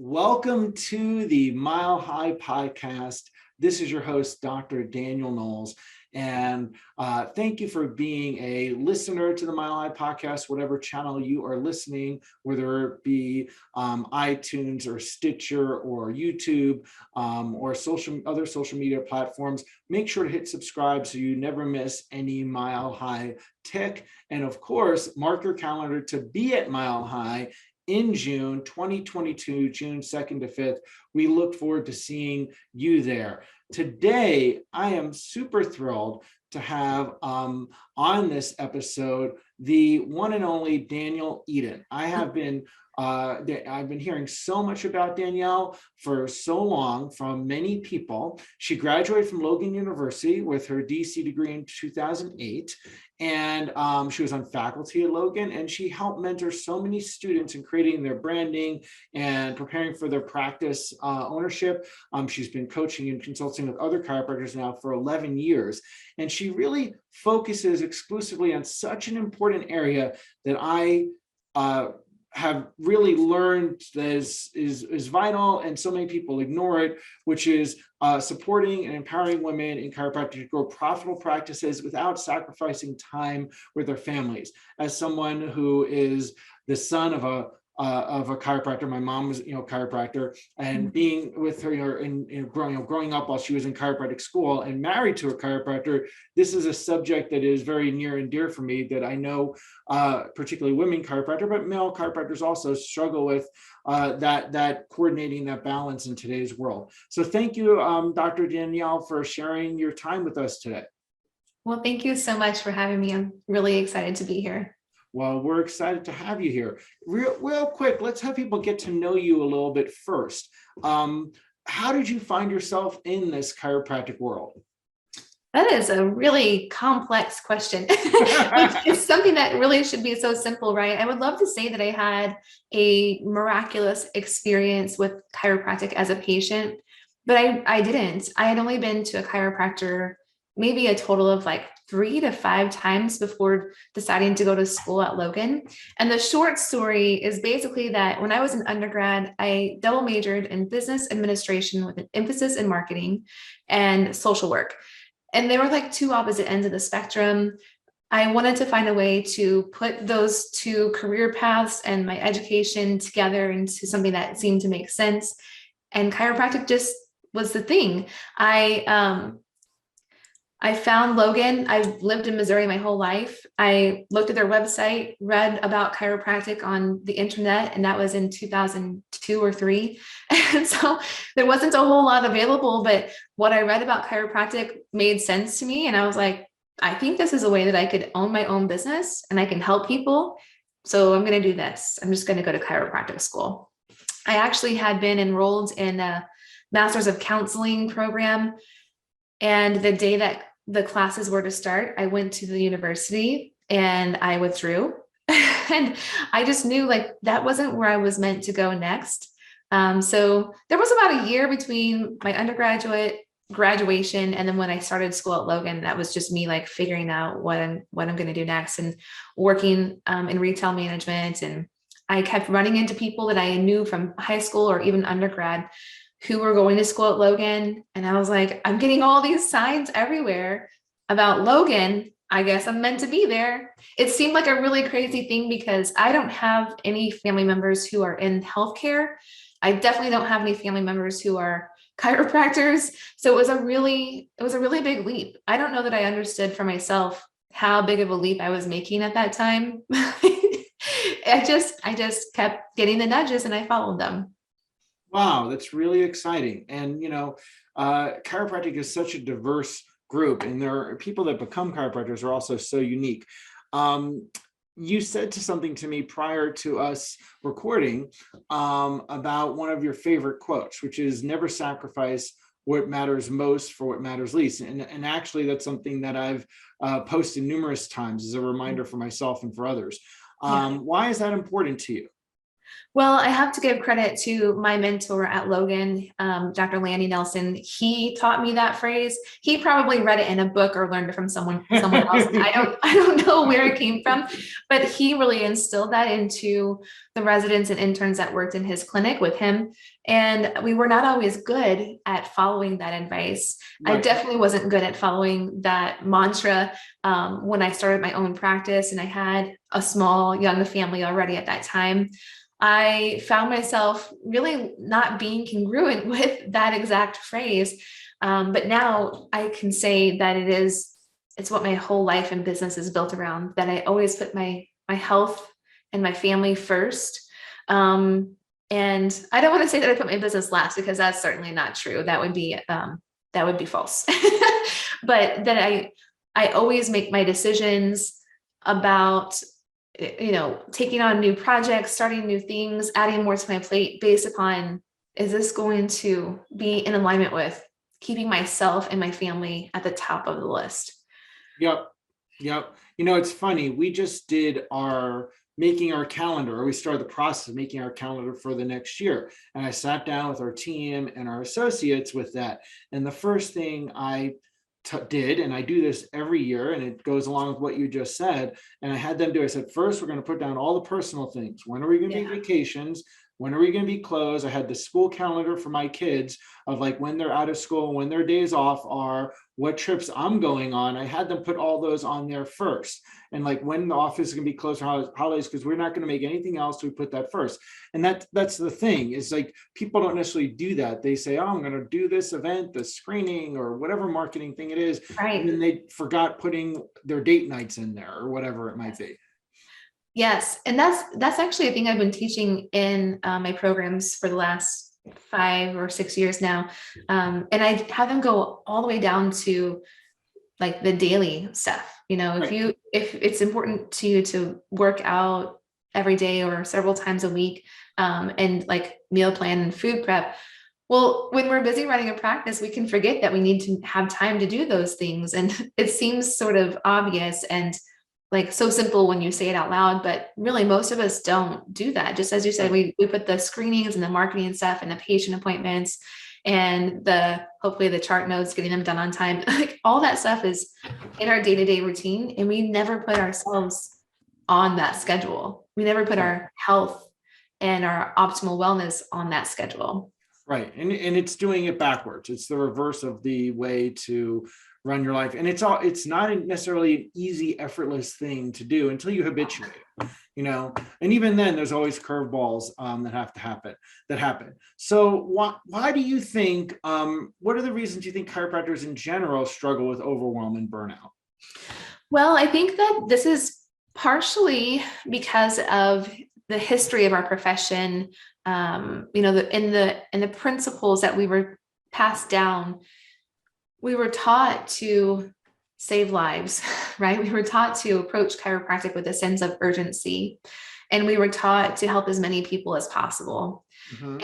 Welcome to the Mile High Podcast. This is your host, Dr. Daniel Knowles, and thank you for being a listener to the Mile High Podcast, whatever channel you are listening, whether it be iTunes or Stitcher or YouTube or other social media platforms. Make sure to hit subscribe so you never miss any Mile High tick. And of course, mark your calendar to be at Mile High in June 2022, June 2nd to 5th. We look forward to seeing you there. Today, I am super thrilled to have on this episode the one and only Danielle Eaton. I've been hearing so much about Danielle for so long from many people. She graduated from Logan University with her DC degree in 2008, and she was on faculty at Logan, and she helped mentor so many students in creating their branding and preparing for their practice ownership. She's been coaching and consulting with other chiropractors now for 11 years, and she really focuses exclusively on such an important area that I have really learned that is vital, and so many people ignore it, which is supporting and empowering women in chiropractic to grow profitable practices without sacrificing time with their families. As someone who is the son of a chiropractor, my mom was, chiropractor, and being with her, growing up while she was in chiropractic school and married to a chiropractor, this is a subject that is very near and dear for me. That I know, particularly women chiropractor, but male chiropractors also struggle with that coordinating that balance in today's world. So, thank you, Dr. Danielle, for sharing your time with us today. Well, thank you so much for having me. I'm really excited to be here. Well, we're excited to have you here. Real quick, let's have people get to know you a little bit first. How did you find yourself in this chiropractic world? That is a really complex question, which is something that really should be so simple, right? I would love to say that I had a miraculous experience with chiropractic as a patient, but I didn't. I had only been to a chiropractor maybe a total of like 3 to 5 times before deciding to go to school at Logan. And the short story is basically that when I was an undergrad, I double majored in business administration with an emphasis in marketing and social work. And they were like two opposite ends of the spectrum. I wanted to find a way to put those two career paths and my education together into something that seemed to make sense. And chiropractic just was the thing. I found Logan. I've lived in Missouri my whole life. I looked at their website, read about chiropractic on the internet, and that was in 2002 or 3. And so there wasn't a whole lot available, but what I read about chiropractic made sense to me. And I was like, I think this is a way that I could own my own business and I can help people. So I'm going to do this. I'm just going to go to chiropractic school. I actually had been enrolled in a Master's of Counseling program. And the day that the classes were to start, I went to the university and I withdrew. And I just knew like that wasn't where I was meant to go next. So there was about a year between my graduation and then when I started school at Logan. That was just me like figuring out what I'm going to do next and working in retail management. And I kept running into people that I knew from high school or even undergrad who were going to school at Logan. And I was like, I'm getting all these signs everywhere about Logan. I guess I'm meant to be there. It seemed like a really crazy thing because I don't have any family members who are in healthcare. I definitely don't have any family members who are chiropractors. So it was a really big leap. I don't know that I understood for myself how big of a leap I was making at that time. I just kept getting the nudges and I followed them. Wow, that's really exciting. And, chiropractic is such a diverse group, and there are people that become chiropractors are also so unique. You said something to me prior to us recording about one of your favorite quotes, which is never sacrifice what matters most for what matters least. And actually, that's something that I've posted numerous times as a reminder for myself and for others. Why is that important to you? Well, I have to give credit to my mentor at Logan, Dr. Landy Nelson. He taught me that phrase. He probably read it in a book or learned it from someone else. I don't know where it came from, but he really instilled that into the residents and interns that worked in his clinic with him. And we were not always good at following that advice. Right. I definitely wasn't good at following that mantra when I started my own practice, and I had a small young family already at that time. I found myself really not being congruent with that exact phrase. But now I can say that it's what my whole life and business is built around, that I always put my health and my family first. And I don't want to say that I put my business last, because that's certainly not true. That would be false. But that I always make my decisions about, taking on new projects, starting new things, adding more to my plate based upon, is this going to be in alignment with keeping myself and my family at the top of the list? Yep. It's funny. We just did making our calendar, or we started the process of making our calendar for the next year. And I sat down with our team and our associates with that. And the first thing I did, and I do this every year, and it goes along with what you just said, and I had them do, I said, first, we're going to put down all the personal things. When are we going to be vacations? When are we going to be closed? I had the school calendar for my kids of like when they're out of school, when their days off are, what trips I'm going on. I had them put all those on there first. And like when the office is going to be closed for holidays, because we're not going to make anything else. So we put that first. And that's the thing, is like people don't necessarily do that. They say, oh, I'm going to do this event, the screening, or whatever marketing thing it is. Right. And then they forgot putting their date nights in there, or whatever it might be. Yes. And that's actually a thing I've been teaching in my programs for the last 5 or 6 years now. And I have them go all the way down to like the daily stuff. If it's important to you to work out every day or several times a week, and like meal plan and food prep. Well, when we're busy running a practice, we can forget that we need to have time to do those things. And it seems sort of obvious and like so simple when you say it out loud, but really most of us don't do that. Just as you said, we put the screenings and the marketing and stuff and the patient appointments and hopefully the chart notes, getting them done on time. Like all that stuff is in our day-to-day routine. And we never put ourselves on that schedule. We never put our health and our optimal wellness on that schedule. Right. And it's doing it backwards. It's the reverse of the way to run your life. And it's not necessarily an easy, effortless thing to do until you habituate it, and even then there's always curveballs that happen. So why do you think, what are the reasons you think chiropractors in general struggle with overwhelm and burnout? Well, I think that this is partially because of the history of our profession, in the principles that we were passed down. We were taught to save lives, right? We were taught to approach chiropractic with a sense of urgency, and we were taught to help as many people as possible. Mm-hmm.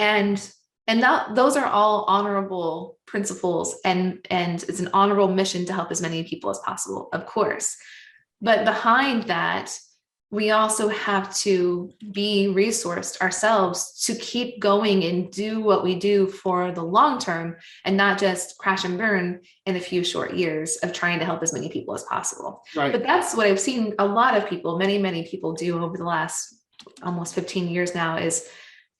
And those are all honorable principles, and it's an honorable mission to help as many people as possible, of course. But behind that, we also have to be resourced ourselves to keep going and do what we do for the long term, and not just crash and burn in a few short years of trying to help as many people as possible. Right. But that's what I've seen a lot of people, many people do over the last almost 15 years now is,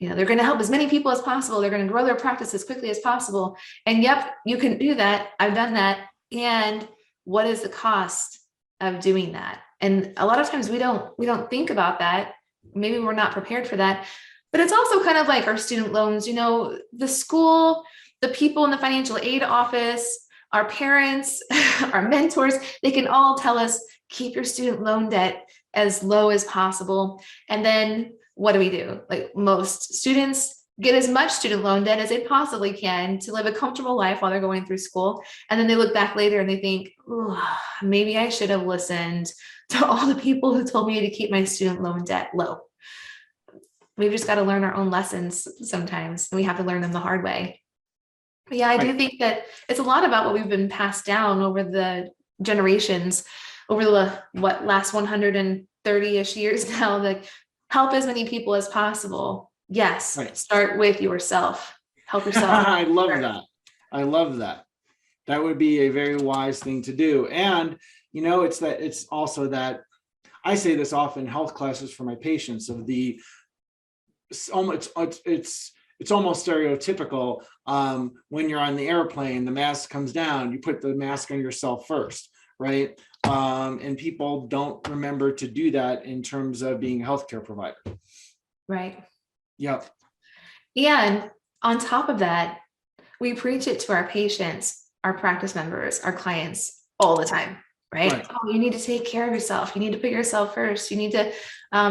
they're going to help as many people as possible. They're going to grow their practice as quickly as possible. And yep, you can do that. I've done that. And what is the cost of doing that? And a lot of times we don't think about that. Maybe we're not prepared for that, but it's also kind of like our student loans, the school, the people in the financial aid office, our parents, our mentors, they can all tell us, keep your student loan debt as low as possible. And then what do? Like most students get as much student loan debt as they possibly can to live a comfortable life while they're going through school. And then they look back later and they think, maybe I should have listened to all the people who told me to keep my student loan debt low. We've just got to learn our own lessons sometimes, and we have to learn them the hard way. But yeah, I do think that it's a lot about what we've been passed down over the generations, over the last 130-ish years now. Like help as many people as possible. Yes. Right. Start with yourself. Help yourself. I love that. I love that. That would be a very wise thing to do. And, it's also that I say this often in health classes for my patients of the, it's almost stereotypical. When you're on the airplane, the mask comes down, you put the mask on yourself first, right? And people don't remember to do that in terms of being a healthcare provider. Right. Yep. And on top of that, we preach it to our patients, our practice members, our clients all the time, right? Oh, you need to take care of yourself. You need to put yourself first. You need to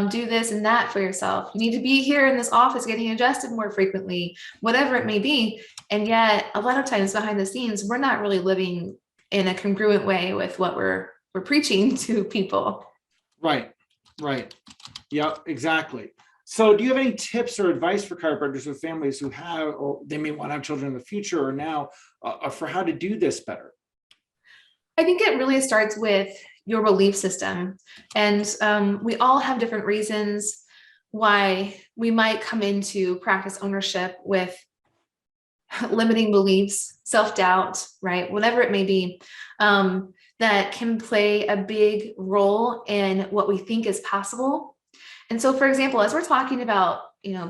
do this and that for yourself. You need to be here in this office getting adjusted more frequently, whatever it may be. And yet a lot of times behind the scenes, we're not really living in a congruent way with what we're preaching to people. Right. Yep, exactly. So do you have any tips or advice for chiropractors with families who have, or they may want to have children in the future or now, for how to do this better? I think it really starts with your belief system. And we all have different reasons why we might come into practice ownership with limiting beliefs, self-doubt, right? Whatever it may be, that can play a big role in what we think is possible. And so, for example, as we're talking about,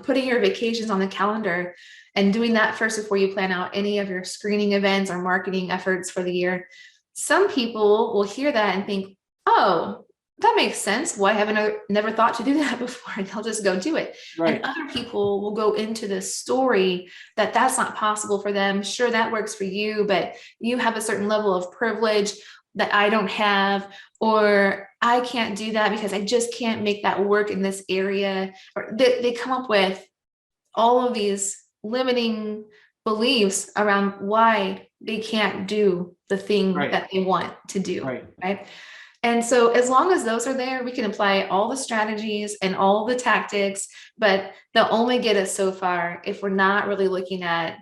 putting your vacations on the calendar and doing that first before you plan out any of your screening events or marketing efforts for the year, some people will hear that and think, oh, that makes sense. Why haven't I never thought to do that before? And they'll just go do it. Right. And other people will go into the story that that's not possible for them. Sure, that works for you, but you have a certain level of privilege that I don't have, or I can't do that because I just can't make that work in this area. Or they come up with all of these limiting beliefs around why they can't do the thing that they want to do. Right. And so as long as those are there, we can apply all the strategies and all the tactics, but they'll only get us so far if we're not really looking at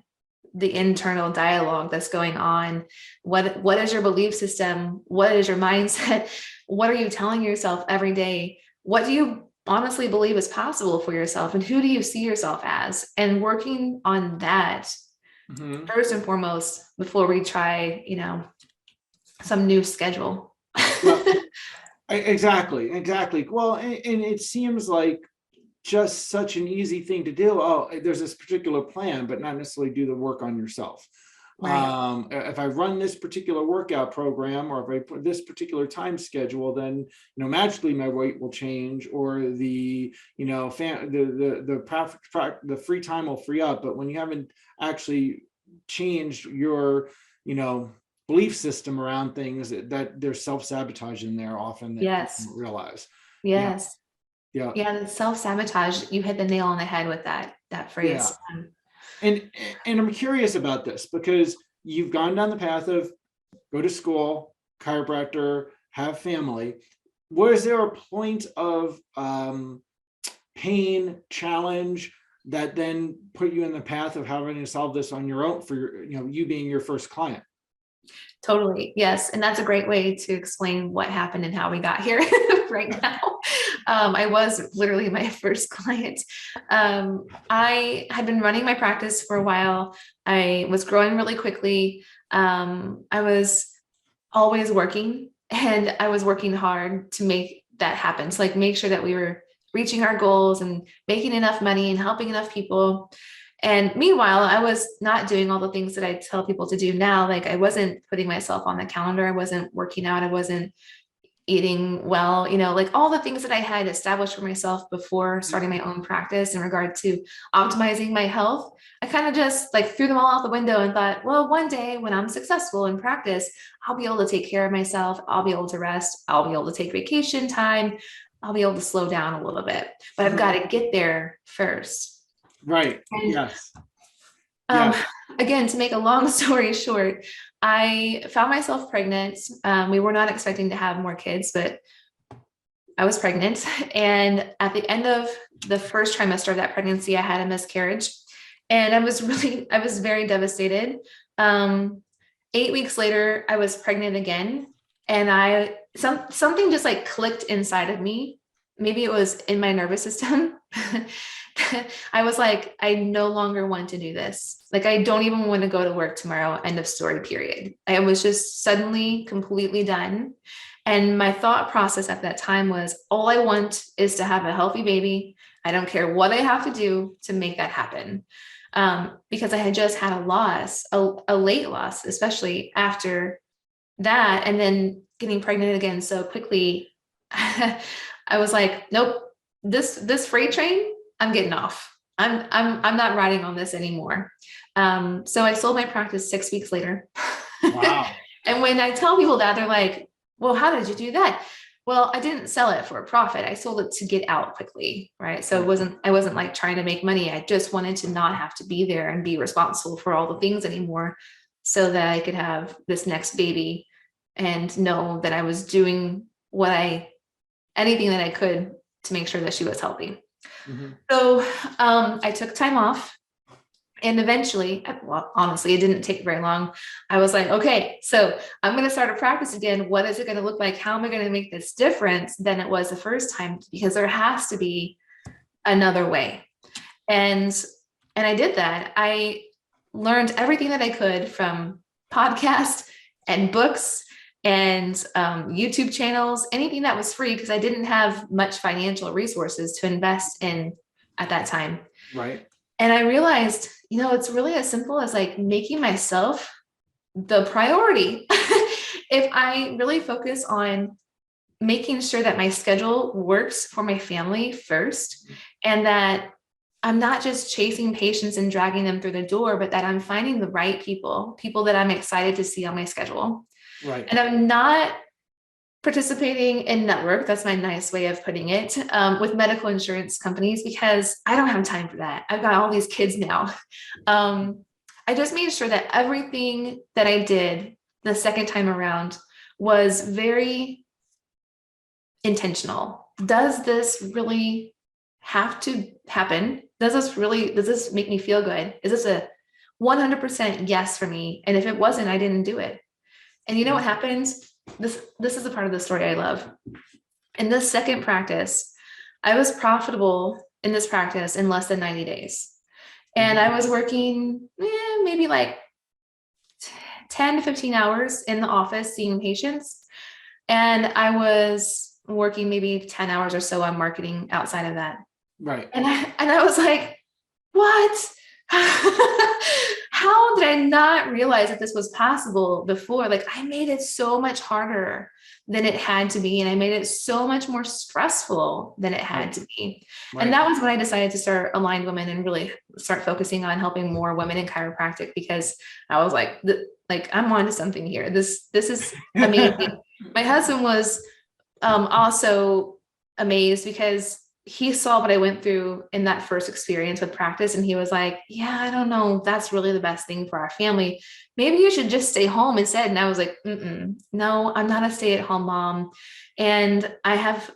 the internal dialogue that's going on. What is your belief system? What is your mindset? What are you telling yourself every day? What do you honestly believe is possible for yourself? And who do you see yourself as? And working on that first and foremost before we try, some new schedule. Well, exactly. Well, and it seems like just such an easy thing to do. Oh, there's this particular plan, but not necessarily do the work on yourself. Right. If I run this particular workout program, or if I put this particular time schedule, then magically my weight will change, or the the free time will free up. But when you haven't actually changed your belief system around things, that there's self-sabotage in there often that you don't realize. Yes. Yeah. The self-sabotage, you hit the nail on the head with that phrase. And I'm curious about this because you've gone down the path of go to school, chiropractor, have family. Was there a point of pain, challenge that then put you in the path of having to solve this on your own for you being your first client? Totally. Yes. And that's a great way to explain what happened and how we got here right now. I was literally my first client. I had been running my practice for a while. I was growing really quickly. I was always working, and I was working hard to make that happen. So make sure that we were reaching our goals and making enough money and helping enough people. And meanwhile, I was not doing all the things that I tell people to do now. I wasn't putting myself on the calendar. I wasn't working out. I wasn't eating well, all the things that I had established for myself before starting my own practice in regard to optimizing my health. I kind of just threw them all out the window and thought, well, one day when I'm successful in practice, I'll be able to take care of myself. I'll be able to rest. I'll be able to take vacation time. I'll be able to slow down a little bit, but I've got to get there first. Right. And, yes. Again, to make a long story short, I found myself pregnant. We were not expecting to have more kids, but I was pregnant. And at the end of the first trimester of that pregnancy, I had a miscarriage, and I was very devastated. 8 weeks later, I was pregnant again, and something just clicked inside of me. maybe it was in my nervous system. I was like, I no longer want to do this. Like, I don't even want to go to work tomorrow. End of story, period. I was just suddenly completely done. And my thought process at that time was, all I want is to have a healthy baby. I don't care what I have to do to make that happen. Because I had just had a loss, a late loss, especially after that. And then getting pregnant again so quickly. I was like, nope, this freight train, I'm getting off. I'm not riding on this anymore. So I sold my practice 6 weeks later. Wow. And when I tell people that, they're like, well, how did you do that? Well, I didn't sell it for a profit. I sold it to get out quickly, right? So I wasn't like trying to make money. I just wanted to not have to be there and be responsible for all the things anymore, so that I could have this next baby and know that I was doing anything that I could to make sure that she was healthy. Mm-hmm. So I took time off, and eventually, well, honestly, it didn't take very long. I was like, okay, so I'm going to start a practice again. What is it going to look like? How am I going to make this difference than it was the first time? Because there has to be another way. And I did that. I learned everything that I could from podcasts and books and YouTube channels, anything that was free, because I didn't have much financial resources to invest in at that time. Right. And I realized, it's really as simple as like making myself the priority. If I really focus on making sure that my schedule works for my family first, and that I'm not just chasing patients and dragging them through the door, but that I'm finding the right people that I'm excited to see on my schedule. Right. And I'm not participating in network, that's my nice way of putting it, with medical insurance companies, because I don't have time for that. I've got all these kids now. I just made sure that everything that I did the second time around was very intentional. Does this really have to happen? Does this make me feel good? Is this a 100% yes for me? And if it wasn't, I didn't do it. And you know what happens? This is the part of the story I love. In this second practice, I was profitable in this practice in less than 90 days. And I was working maybe like 10 to 15 hours in the office seeing patients. And I was working maybe 10 hours or so on marketing outside of that. Right. And I was like, what? How did I not realize that this was possible before? Like, I made it so much harder than it had to be. And I made it so much more stressful than it had to be. Right. And that was when I decided to start Aligned Women and really start focusing on helping more women in chiropractic, because I was like, I'm onto something here. This is amazing. My husband was also amazed, because he saw what I went through in that first experience with practice. And he was like, yeah, I don't know, that's really the best thing for our family. Maybe you should just stay home instead. And I was like, no, I'm not a stay-at-home mom. And I have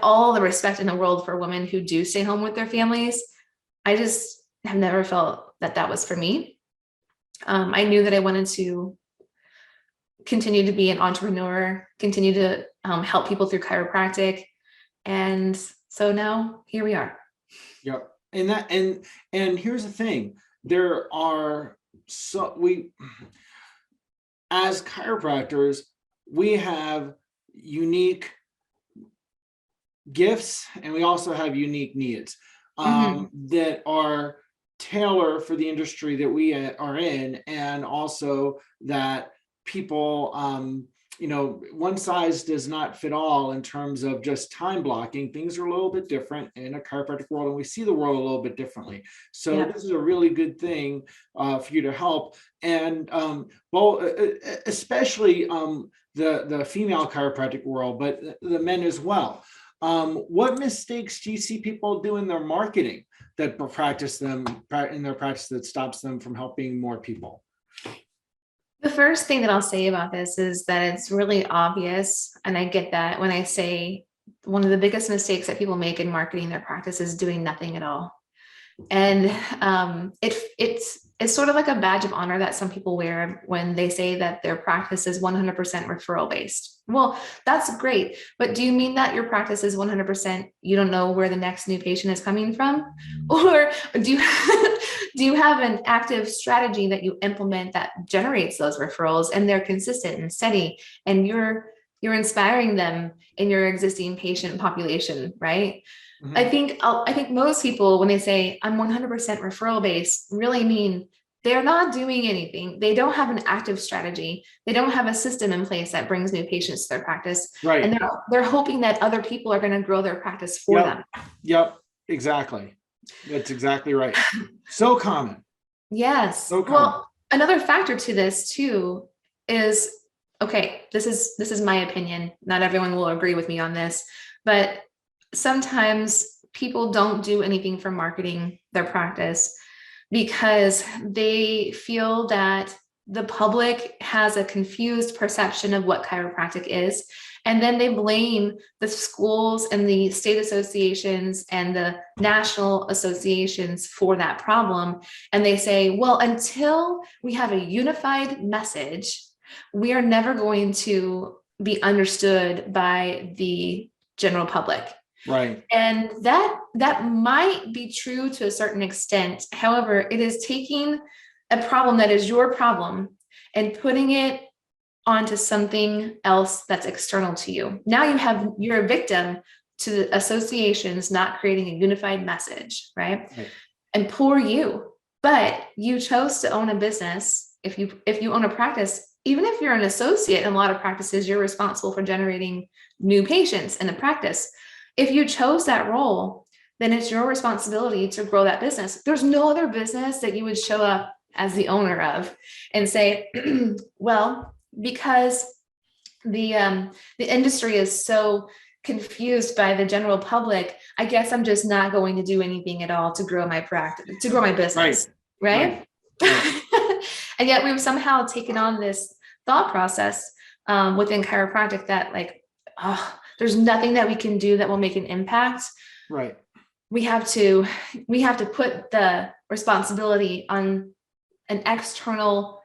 all the respect in the world for women who do stay home with their families. I just have never felt that that was for me. I knew that I wanted to continue to be an entrepreneur, continue to help people through chiropractic. And so now here we are. Yep. And here's the thing. As chiropractors, we have unique gifts, and we also have unique needs that are tailored for the industry that we are in, and also that people, one size does not fit all in terms of just time blocking. Things are a little bit different in a chiropractic world, and we see the world a little bit differently. So This is a really good thing for you to help. And especially the female chiropractic world, but the men as well. What mistakes do you see people do in their marketing that in their practice that stops them from helping more people? The first thing that I'll say about this is that it's really obvious, and I get that when I say one of the biggest mistakes that people make in marketing their practice is doing nothing at all. And it's sort of like a badge of honor that some people wear when they say that their practice is 100% referral based. Well, that's great. But do you mean that your practice is 100%, you don't know where the next new patient is coming from? Or do you, do you have an active strategy that you implement that generates those referrals and they're consistent and steady and you're inspiring them in your existing patient population, right? Mhm. I think most people, when they say I'm 100% referral based, really mean they're not doing anything. They don't have an active strategy. They don't have a system in place that brings new patients to their practice. Right. And they're hoping that other people are going to grow their practice for Yep. them. Yep. Exactly. That's exactly right. So common. Yes. So common. Well, another factor to this too is, okay, this is my opinion. Not everyone will agree with me on this, but sometimes people don't do anything for marketing their practice because they feel that the public has a confused perception of what chiropractic is. And then they blame the schools and the state associations and the national associations for that problem. And they say, well, until we have a unified message, we are never going to be understood by the general public. Right. And that might be true to a certain extent. However, it is taking a problem that is your problem and putting it onto something else that's external to you. Now you're a victim to the associations not creating a unified message, right? And poor you. But you chose to own a business. If you own a practice, even if you're an associate in a lot of practices, you're responsible for generating new patients in the practice. If you chose that role, then it's your responsibility to grow that business. There's no other business that you would show up as the owner of and say, well, because the industry is so confused by the general public, I guess I'm just not going to do anything at all to grow my practice, to grow my business, right? And yet we've somehow taken on this thought process within chiropractic that like, oh, there's nothing that we can do that will make an impact. Right. We have to put the responsibility on an external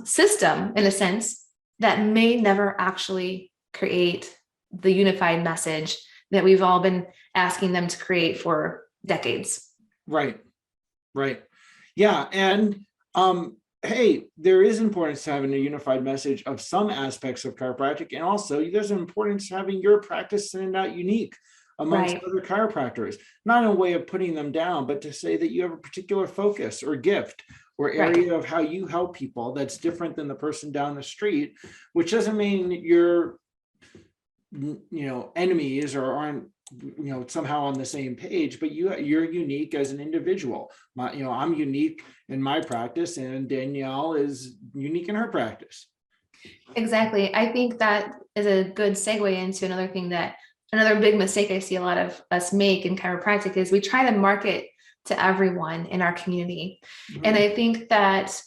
system, in a sense, that may never actually create the unified message that we've all been asking them to create for decades. Right. Right. Yeah. And hey, there is importance to having a unified message of some aspects of chiropractic. And also there's an importance to having your practice stand out unique amongst other chiropractors, not in a way of putting them down, but to say that you have a particular focus or gift or area of how you help people that's different than the person down the street, which doesn't mean you're, enemies or aren't, somehow on the same page, but you're unique as an individual. I'm unique in my practice and Danielle is unique in her practice. Exactly. I think that is a good segue into another big mistake I see a lot of us make in chiropractic is we try to market to everyone in our community. Mm-hmm. And I think that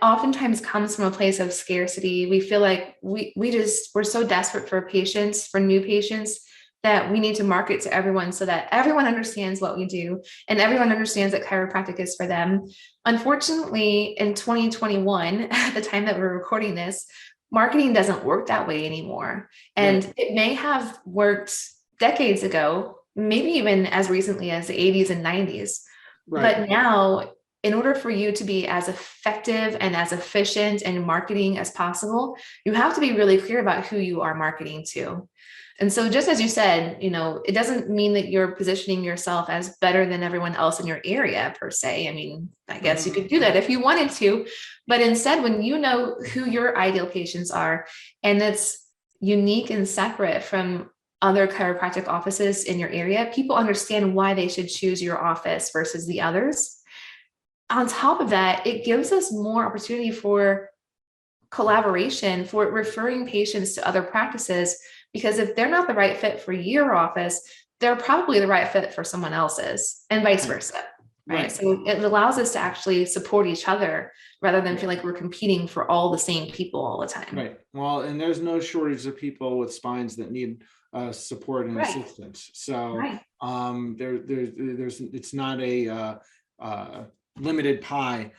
oftentimes comes from a place of scarcity. We feel like we're so desperate for patients, for new patients, that we need to market to everyone so that everyone understands what we do and everyone understands that chiropractic is for them. Unfortunately, in 2021, at the time that we're recording this, marketing doesn't work that way anymore. And it may have worked decades ago, maybe even as recently as the 80s and 90s. But now, in order for you to be as effective and as efficient in marketing as possible, you have to be really clear about who you are marketing to. And so just as you said, it doesn't mean that you're positioning yourself as better than everyone else in your area per se. I mean, I guess you could do that if you wanted to, but instead, when you know who your ideal patients are, and it's unique and separate from other chiropractic offices in your area, people understand why they should choose your office versus the others. On top of that, it gives us more opportunity for collaboration, for referring patients to other practices, because if they're not the right fit for your office, they're probably the right fit for someone else's, and vice versa. Right. So it allows us to actually support each other rather than feel like we're competing for all the same people all the time. Right. Well, and there's no shortage of people with spines that need support and assistance. So there's it's not a limited pie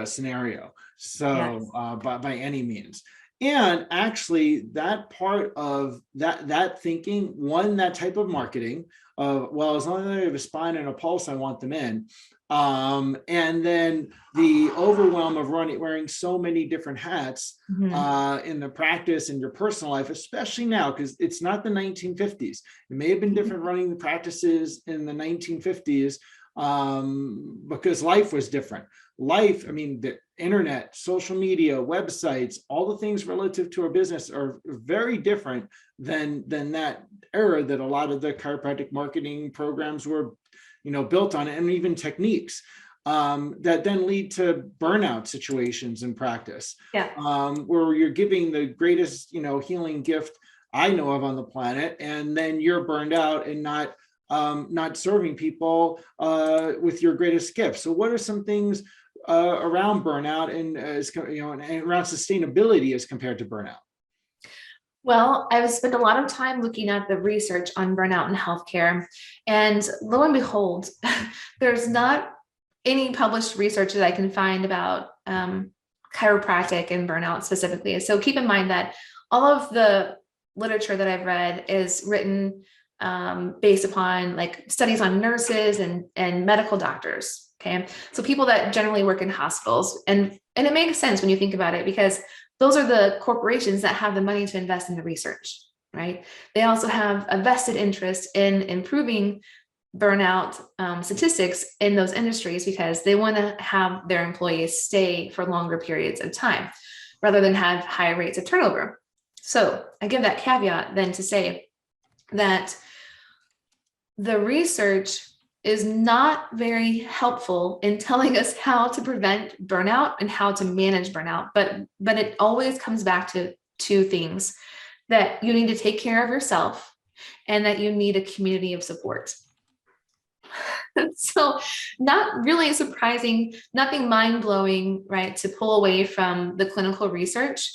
scenario. So Yes. by any means. And actually that part of that thinking, one, that type of marketing of, well, as long as I have a spine and a pulse, I want them in. And then the overwhelm of wearing so many different hats in the practice and your personal life, especially now, because it's not the 1950s. It may have been different running the practices in the 1950s because life was different. Life, I mean, the internet, social media, websites, all the things relative to our business are very different than that era that a lot of the chiropractic marketing programs were, built on, and even techniques that then lead to burnout situations in practice, where you're giving the greatest, healing gift I know of on the planet, and then you're burned out and not serving people with your greatest gift. So what are some things around burnout and and around sustainability as compared to burnout? Well, I've spent a lot of time looking at the research on burnout in healthcare, and lo and behold, there's not any published research that I can find about chiropractic and burnout specifically. So keep in mind that all of the literature that I've read is written based upon like studies on nurses and medical doctors. Okay, so people that generally work in hospitals, and it makes sense when you think about it, because those are the corporations that have the money to invest in the research, right? They also have a vested interest in improving burnout statistics in those industries because they want to have their employees stay for longer periods of time rather than have high rates of turnover. So I give that caveat then to say that the research is not very helpful in telling us how to prevent burnout and how to manage burnout, but it always comes back to two things: that you need to take care of yourself and that you need a community of support. So not really surprising, nothing mind-blowing, right, to pull away from the clinical research.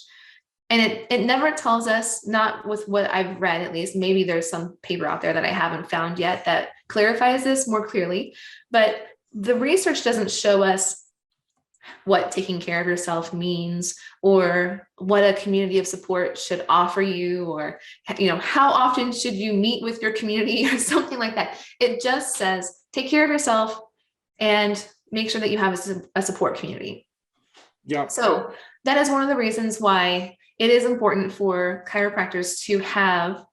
And it never tells us, not with what I've read at least, maybe there's some paper out there that I haven't found yet that clarifies this more clearly, but the research doesn't show us what taking care of yourself means, or what a community of support should offer you, or how often should you meet with your community or something like that. It just says take care of yourself and make sure that you have a support community. Yeah. So that is one of the reasons why it is important for chiropractors to have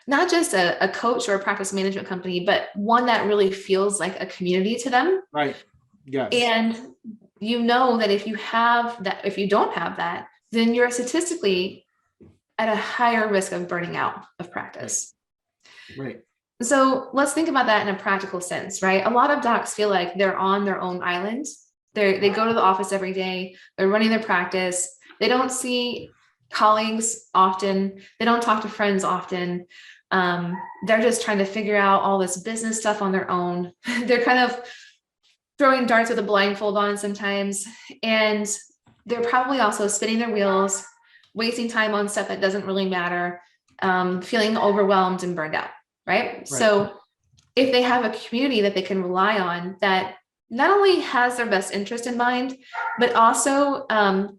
not just a coach or a practice management company, but one that really feels like a community to them. Right. Yes. And that if you don't have that, then you're statistically at a higher risk of burning out of practice. Right. So let's think about that in a practical sense, right? A lot of docs feel like they're on their own island. They go to the office every day. They're running their practice. They don't see colleagues often. They don't talk to friends often. They're just trying to figure out all this business stuff on their own. They're kind of throwing darts with a blindfold on sometimes. And they're probably also spinning their wheels, wasting time on stuff that doesn't really matter, feeling overwhelmed and burned out, right? So if they have a community that they can rely on that not only has their best interest in mind, but also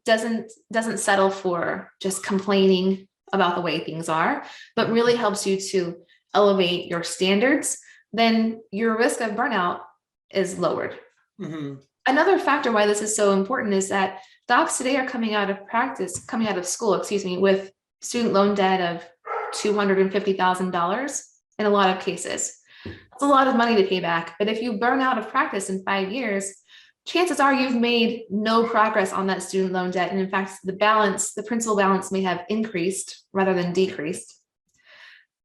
doesn't settle for just complaining about the way things are, but really helps you to elevate your standards, then your risk of burnout is lowered. Mm-hmm. Another factor why this is so important is that docs today are coming out of school, with student loan debt of $250,000 in a lot of cases. It's a lot of money to pay back, but if you burn out of practice in 5 years, chances are you've made no progress on that student loan debt. And in fact, the principal balance may have increased rather than decreased.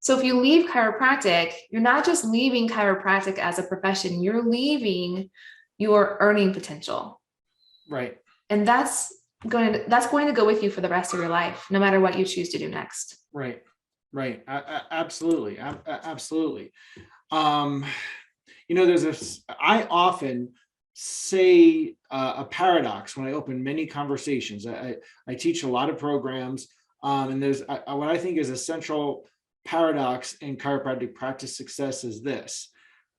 So if you leave chiropractic, you're not just leaving chiropractic as a profession, you're leaving your earning potential. Right. And that's going to go with you for the rest of your life, no matter what you choose to do next. Right. Right. Absolutely. Absolutely. I often say a paradox when I open many conversations. I teach a lot of programs, and there's what I think is a central paradox in chiropractic practice success is this: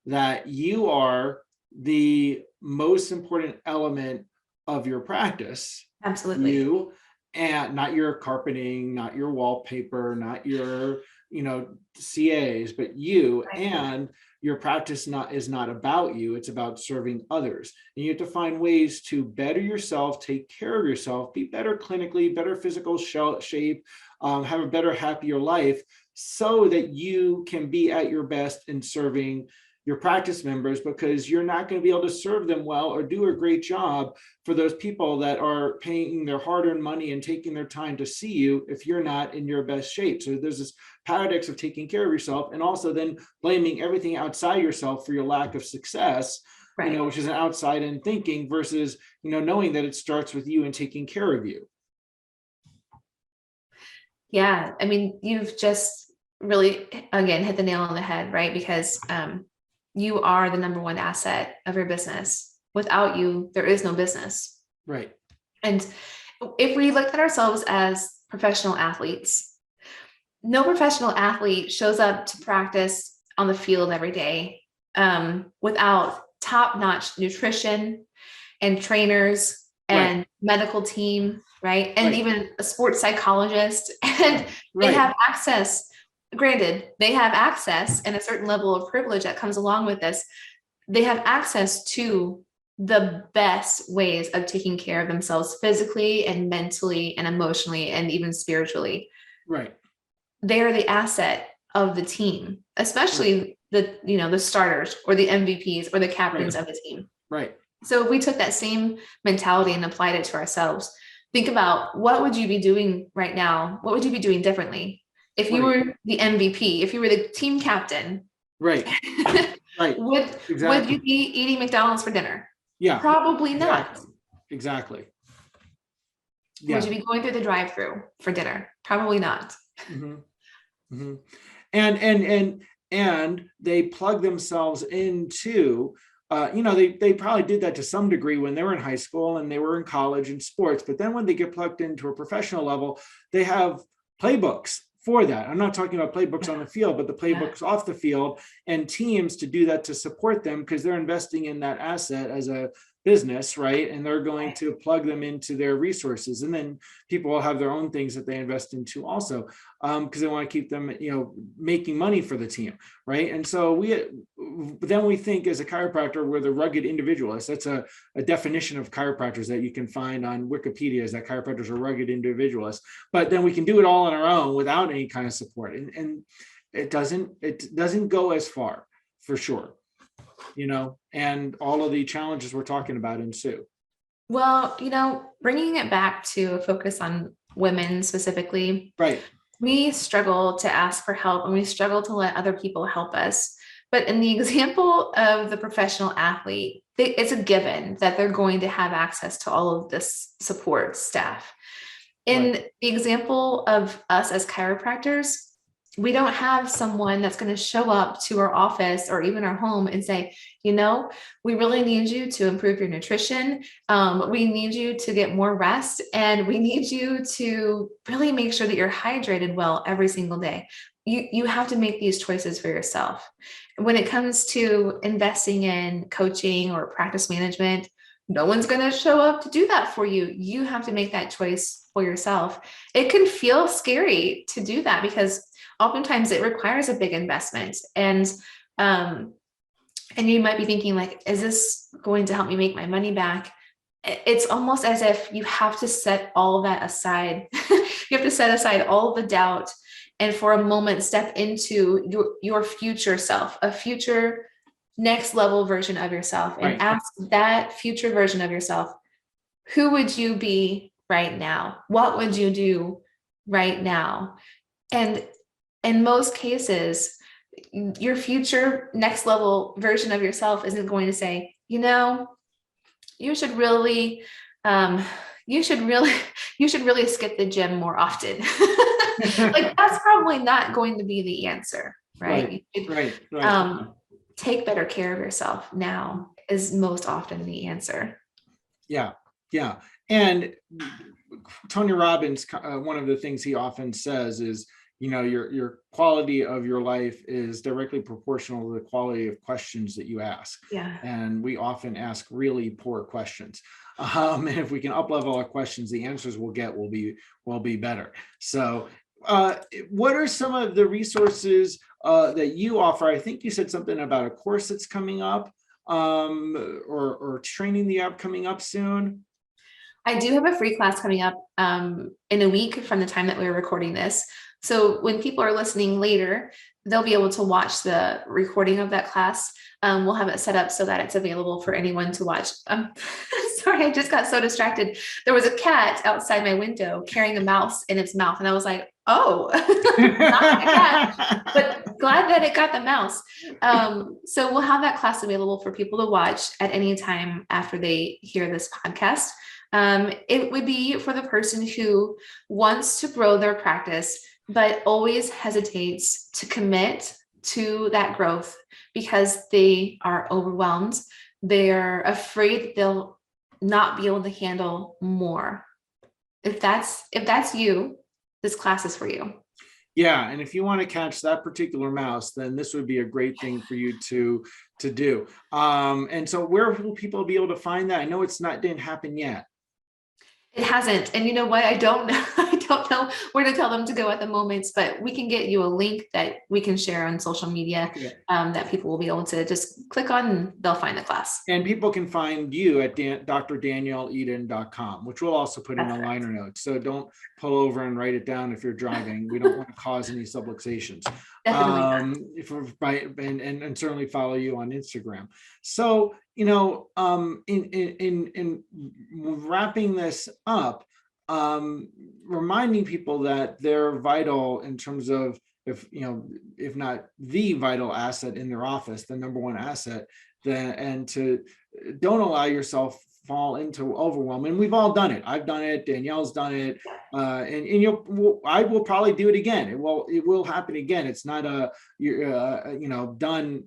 that you are the most important element of your practice. Absolutely. You, and not your carpeting, not your wallpaper, not your, CAs, but you. Right. And your practice is not about you, it's about serving others. And you have to find ways to better yourself, take care of yourself, be better clinically, better physical shape, have a better, happier life, so that you can be at your best in serving your practice members, because you're not going to be able to serve them well or do a great job for those people that are paying their hard-earned money and taking their time to see you if you're not in your best shape. So there's this paradox of taking care of yourself and also then blaming everything outside yourself for your lack of success, Right. which is an outside in thinking versus, knowing that it starts with you and taking care of you. Yeah. I mean, you've just really, again, hit the nail on the head, right? Because you are the number one asset of your business. Without you, there is no business. Right. And if we looked at ourselves as professional athletes, no professional athlete shows up to practice on the field every day without top-notch nutrition and trainers and medical team, right? And even a sports psychologist. And they have access. Granted, they have access and a certain level of privilege that comes along with this. They have access to the best ways of taking care of themselves physically and mentally and emotionally and even spiritually. Right. They are the asset of the team, especially the starters or the MVPs or the captains of the team. Right. So if we took that same mentality and applied it to ourselves, think about what would you be doing right now? What would you be doing differently? If you were the MVP, if you were the team captain, right. Would you be eating McDonald's for dinner? Yeah. Probably not. Exactly. Yeah. Would you be going through the drive-through for dinner? Probably not. Mm-hmm. Mm-hmm. And they plug themselves into, they probably did that to some degree when they were in high school and they were in college and sports, but then when they get plugged into a professional level, they have playbooks for that. I'm not talking about playbooks on the field, but the playbooks off the field, and teams to do that to support them, because they're investing in that asset as a business, right? And they're going to plug them into their resources. And then people will have their own things that they invest into also, because they want to keep them, making money for the team, right? And so then we think as a chiropractor, we're the rugged individualist. That's a definition of chiropractors that you can find on Wikipedia, is that chiropractors are rugged individualists. But then we can do it all on our own without any kind of support. And it doesn't go as far, for sure. And all of the challenges we're talking about ensue. Well, bringing it back to a focus on women specifically, right? We struggle to ask for help and we struggle to let other people help us. But in the example of the professional athlete, it's a given that they're going to have access to all of this support staff. In the example of us as chiropractors, we don't have someone that's going to show up to our office or even our home and say, we really need you to improve your nutrition. We need you to get more rest, and we need you to really make sure that you're hydrated well every single day. You have to make these choices for yourself. When it comes to investing in coaching or practice management, no one's going to show up to do that for you. You have to make that choice for yourself. It can feel scary to do that because oftentimes it requires a big investment. And you might be thinking like, is this going to help me make my money back? It's almost as if you have to set all that aside. You have to set aside all the doubt and for a moment step into your future self, a future next level version of yourself, and ask that future version of yourself, who would you be right now? What would you do right now? And in most cases, your future next level version of yourself isn't going to say, you should really skip the gym more often. Like that's probably not going to be the answer, right? Take better care of yourself now is most often the answer. Yeah. And Tony Robbins, one of the things he often says is, your quality of your life is directly proportional to the quality of questions that you ask. Yeah. And we often ask really poor questions. And if we can up level our questions, the answers we'll get will be better. So what are some of the resources that you offer? I think you said something about a course that's coming up, or training the app coming up soon. I do have a free class coming up in a week from the time that we're recording this. So when people are listening later, they'll be able to watch the recording of that class. We'll have it set up so that it's available for anyone to watch. Sorry, I just got so distracted. There was a cat outside my window carrying a mouse in its mouth. And I was like, oh, not a cat, but glad that it got the mouse. So we'll have that class available for people to watch at any time after they hear this podcast. It would be for the person who wants to grow their practice, but always hesitates to commit to that growth because they are overwhelmed. They're afraid they'll not be able to handle more. If that's you, this class is for you. Yeah, and if you want to catch that particular mouse, then this would be a great thing for you to do. And so where will people be able to find that? I know didn't happen yet. It hasn't. And you know what? I don't know where to tell them to go at the moment, but we can get you a link that we can share on social media, that people will be able to just click on and they'll find the class. And people can find you at drdanielleeaton.com, which we'll also put in the liner notes. So don't pull over and write it down if you're driving. We don't want to cause any subluxations. And certainly follow you on Instagram. So, in wrapping this up, reminding people that they're vital in terms of, if not the vital asset in their office, the number one asset, and to don't allow yourself fall into overwhelm. And we've all done it. I've done it. Danielle's done it. I will probably do it again. It will happen again. It's not a done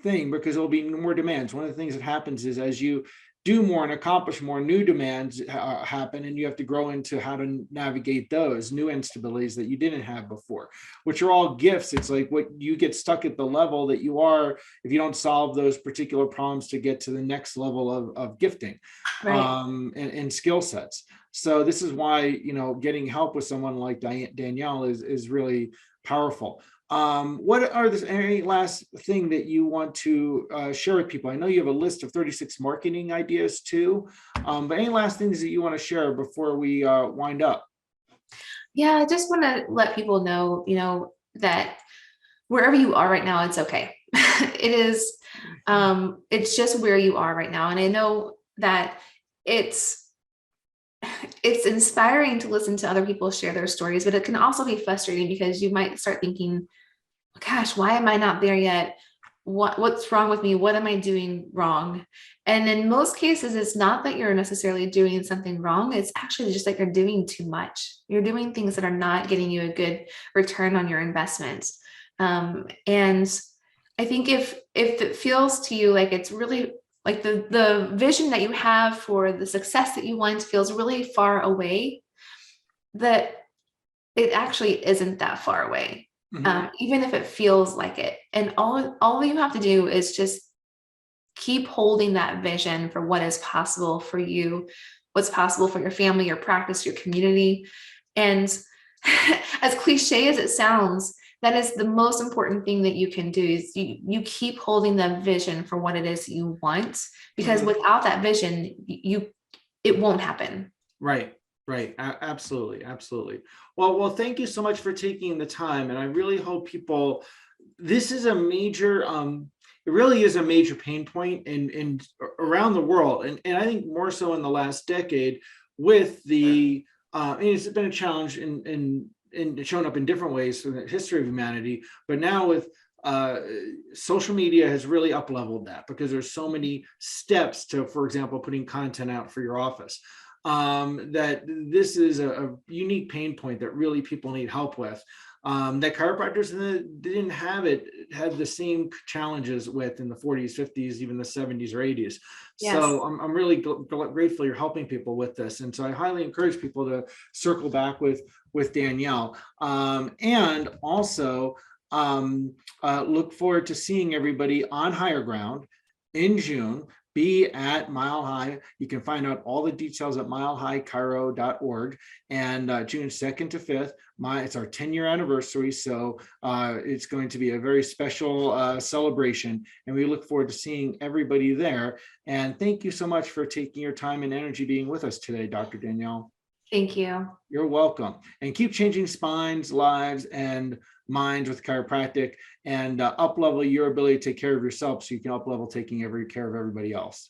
thing, because there'll be more demands. One of the things that happens is, as you do more and accomplish more, new demands happen, and you have to grow into how to navigate those new instabilities that you didn't have before, which are all gifts. It's like what you get stuck at the level that you are if you don't solve those particular problems to get to the next level of gifting, and skill sets. So this is why, getting help with someone like Danielle is really powerful. What are any last thing that you want to share with people? I know you have a list of 36 marketing ideas too, but any last things that you want to share before we wind up? Yeah, I just want to let people know, that wherever you are right now, it's okay. It is, it's just where you are right now. And I know that it's inspiring to listen to other people share their stories, but it can also be frustrating because you might start thinking, gosh, why am I not there yet? What's wrong with me? What am I doing wrong? And in most cases, it's not that you're necessarily doing something wrong. It's actually just that you're doing too much. You're doing things that are not getting you a good return on your investment. And I think if it feels to you like it's really like the vision that you have for the success that you want feels really far away, that it actually isn't that far away. Even if it feels like it. And all you have to do is just keep holding that vision for what is possible for you, what's possible for your family, your practice, your community. And as cliche as it sounds, that is the most important thing that you can do, is you keep holding the vision for what it is you want, because without that vision, it won't happen. Right. Absolutely. Well, thank you so much for taking the time. And I really hope people, this is a major, it really is a major pain point in around the world. And I think more so in the last decade with the, and it's been a challenge in shown up in different ways through the history of humanity. But now with social media has really up-leveled that, because there's so many steps to, for example, putting content out for your office. that this is a unique pain point that really people need help with. That chiropractors didn't had the same challenges with in the 40s, 50s, even the 70s or 80s. Yes. So I'm really grateful you're helping people with this. And so I highly encourage people to circle back with Danielle. And also look forward to seeing everybody on Higher Ground in June. Be at Mile High. You can find out all the details at milehighchiro.org. And June 2nd to 5th, it's our 10-year anniversary. So it's going to be a very special celebration. And we look forward to seeing everybody there. And thank you so much for taking your time and energy being with us today, Dr. Danielle. Thank you. You're welcome. And keep changing spines, lives, and minds with chiropractic, and up-level your ability to take care of yourself so you can up-level taking care of everybody else.